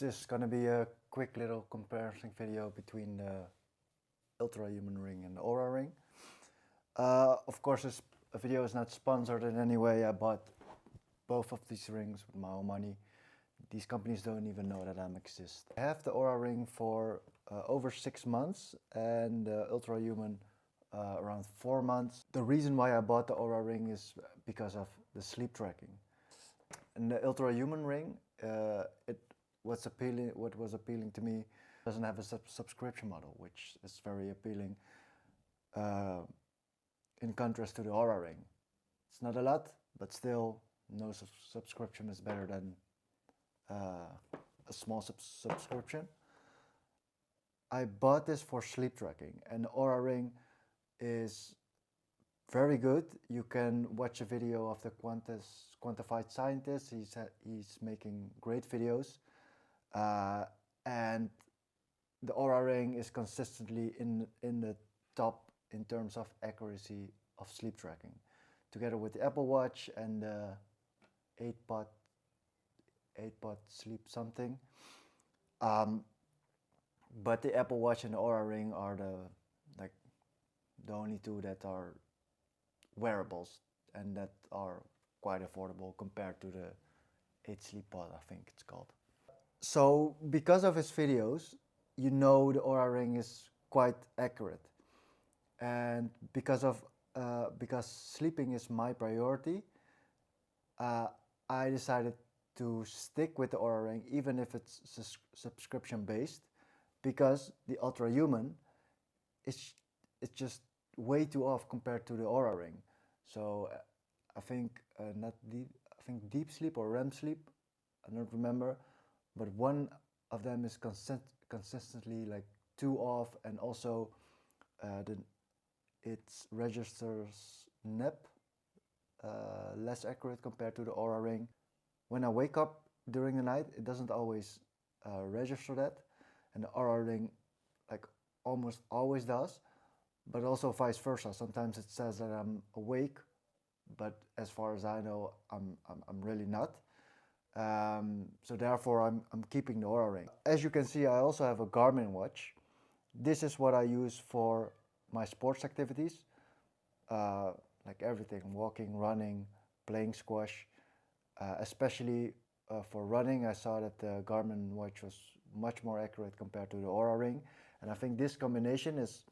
This is gonna be a quick little comparison video between the Ultrahuman Ring and the Oura Ring. Of course, this video is not sponsored in any way. I bought both of these rings with my own money. These companies don't even know that I exist. I have the Oura Ring for over 6 months and the Ultrahuman around 4 months. The reason why I bought the Oura Ring is because of the sleep tracking. And the Ultrahuman Ring, what was appealing to me, doesn't have a subscription model, which is very appealing in contrast to the Oura Ring. It's not a lot, but still, no subscription is better than a small subscription. I bought this for sleep tracking, and the Oura Ring is very good. You can watch a video of the quantified scientist. He's making great videos, and the Oura Ring is consistently in the top in terms of accuracy of sleep tracking, together with the Apple Watch and the 8-pod sleep something. But the Apple Watch and the Oura Ring are the only two that are wearables and that are quite affordable compared to the 8 Sleep Pod, I think it's called. So because of his videos, you know the Oura Ring is quite accurate, and because sleeping is my priority, I decided to stick with the Oura Ring even if it's subscription based, because the Ultrahuman it's just way too off compared to the Oura Ring. So I think deep sleep or REM sleep, I don't remember, but one of them is consistently like too off, and also it registers NEP less accurate compared to the Oura Ring. When I wake up during the night, it doesn't always register that, and the Oura Ring like almost always does, but also vice versa. Sometimes it says that I'm awake, but as far as I know, I'm really not. So therefore, I'm keeping the Oura Ring. As you can see, I also have a Garmin watch. This is what I use for my sports activities, like everything: walking, running, playing squash. Especially for running, I saw that the Garmin watch was much more accurate compared to the Oura Ring, and I think this combination is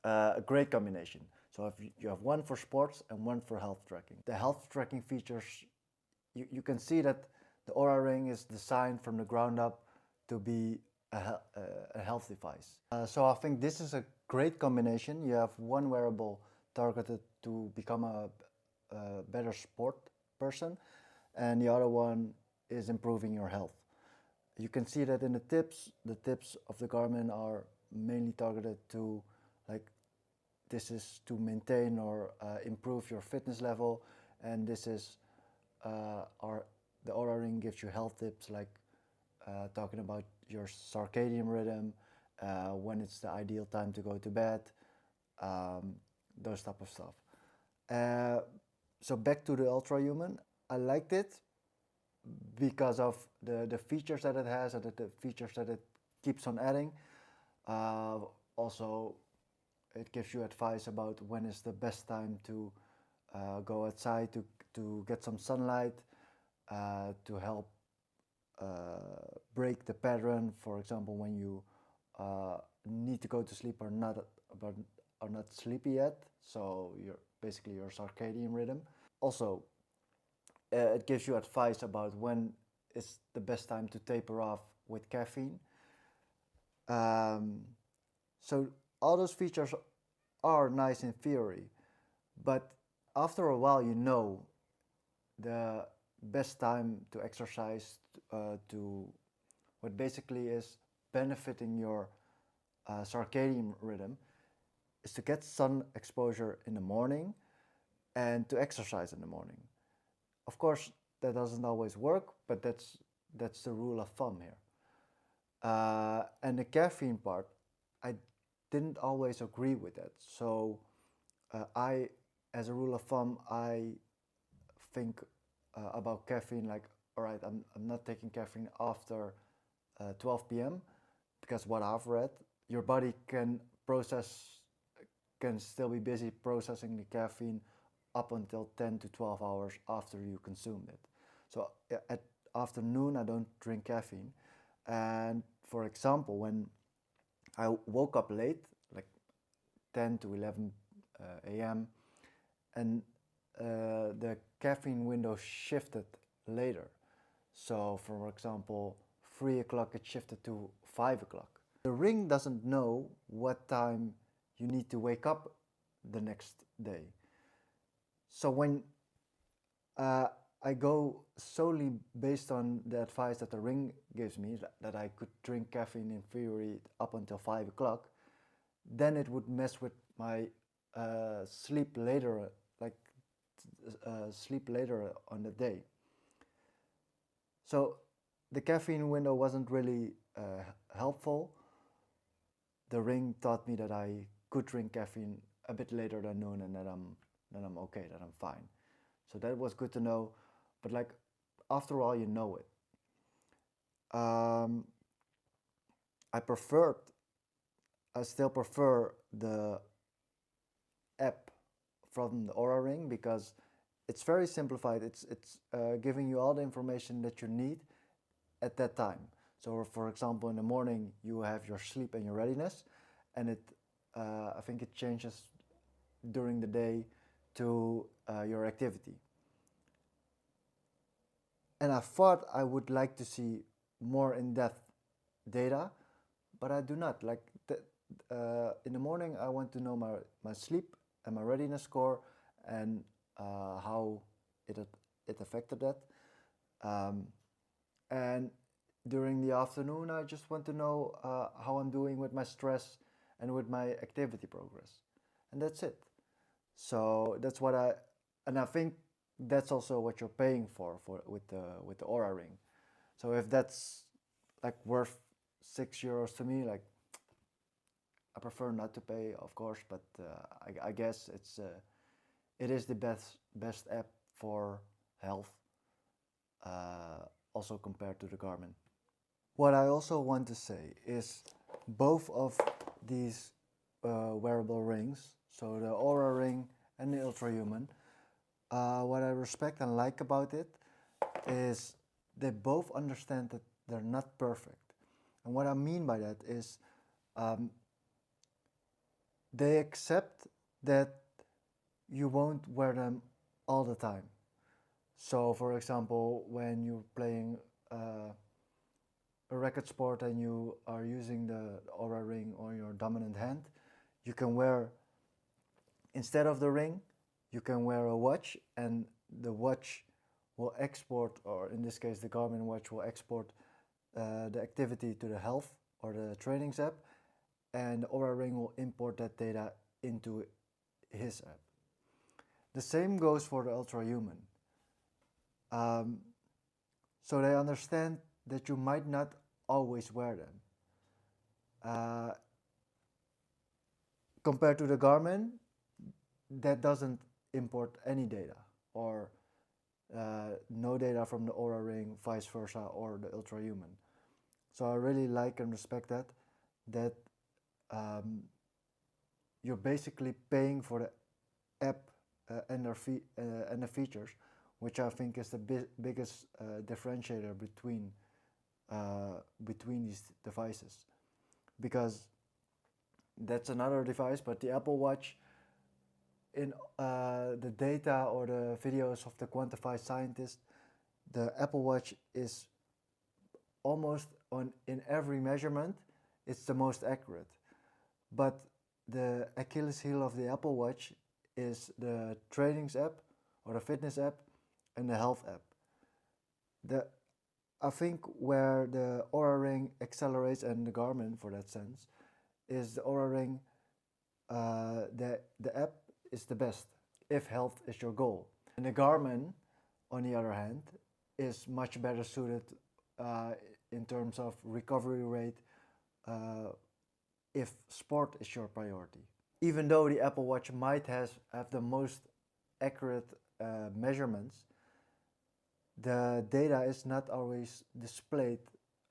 a great combination. So if you have one for sports and one for health tracking. The health tracking features, you can see that the Oura Ring is designed from the ground up to be a health device. So I think this is a great combination. You have one wearable targeted to become a better sport person, and the other one is improving your health. You can see that in the tips of the Garmin are mainly targeted to, like, this is to maintain or improve your fitness level, and this is the Oura Ring gives you health tips, like talking about your circadian rhythm, when it's the ideal time to go to bed, those type of stuff. So back to the Ultrahuman, I liked it because of the features that it has and the features that it keeps on adding. Also, it gives you advice about when is the best time to go outside to get some sunlight, to help break the pattern. For example, when you need to go to sleep or not sleepy yet, so basically your circadian rhythm. Also, it gives you advice about when is the best time to taper off with caffeine. So all those features are nice in theory, but after a while you know the best time to exercise, to what basically is benefiting your circadian rhythm, is to get sun exposure in the morning and to exercise in the morning. Of course, that doesn't always work, but that's the rule of thumb here. And the caffeine part, I didn't always agree with that. So as a rule of thumb, I think about caffeine like, all right, I'm not taking caffeine after 12 p.m. because what I've read, your body can still be busy processing the caffeine up until 10 to 12 hours after you consumed it. So at afternoon I don't drink caffeine, and for example when I woke up late, like 10 to 11 a.m., and the caffeine window shifted later. So for example 3 o'clock it shifted to 5 o'clock. The ring doesn't know what time you need to wake up the next day. So when I go solely based on the advice that the ring gives me, that I could drink caffeine in theory up until 5 o'clock, then it would mess with my sleep later, sleep later on the day. So the caffeine window wasn't really helpful. The ring taught me that I could drink caffeine a bit later than noon, and that I'm okay, that I'm fine. So that was good to know. But like after all, you know it. I still prefer the app from the Oura Ring because it's very simplified. It's giving you all the information that you need at that time. So for example, in the morning you have your sleep and your readiness, and I think it changes during the day to your activity. And I thought I would like to see more in-depth data, but I do not. In the morning I want to know my sleep and my readiness score, and how it affected that. And during the afternoon I just want to know how I'm doing with my stress and with my activity progress. And that's it. So that's what I think that's also what you're paying for with the Oura Ring. So if that's like worth €6 to me, like I prefer not to pay, of course, but I guess it is the best app for health, also compared to the Garmin. What I also want to say is both of these wearable rings, so the Oura Ring and the Ultrahuman, what I respect and like about it is they both understand that they're not perfect. And what I mean by that is they accept that you won't wear them all the time. So for example, when you're playing a racket sport and you are using the Oura Ring on your dominant hand, you can wear, instead of the ring, you can wear a watch, and the watch will export, or in this case the Garmin watch will export the activity to the health or the trainings app, and the Oura Ring will import that data into his app. The same goes for the Ultrahuman. So they understand that you might not always wear them. Compared to the Garmin, that doesn't import any data, or no data from the Oura Ring, vice versa, or the Ultrahuman. So I really like and respect that you're basically paying for the app and the features, which I think is the biggest differentiator between these devices. Because that's another device, but the Apple Watch, in the data or the videos of the quantified scientist, the Apple Watch is almost in every measurement, it's the most accurate. But the Achilles heel of the Apple Watch is the trainings app or the fitness app and the health app. I think where the Oura Ring accelerates, and the Garmin for that sense, is the Oura Ring, the app is the best if health is your goal. And the Garmin, on the other hand, is much better suited in terms of recovery rate if sport is your priority. Even though the Apple Watch might have the most accurate measurements, the data is not always displayed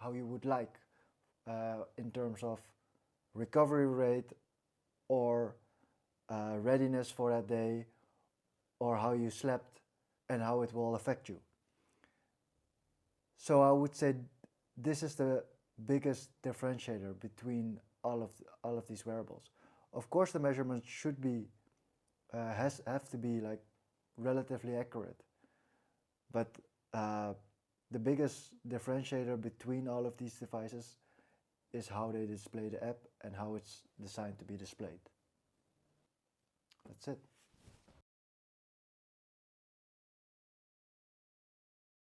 how you would like in terms of recovery rate or readiness for that day, or how you slept and how it will affect you. So I would say this is the biggest differentiator between all of these wearables. Of course, the measurements should be have to be like relatively accurate, but the biggest differentiator between all of these devices is how they display the app and how it's designed to be displayed. That's it.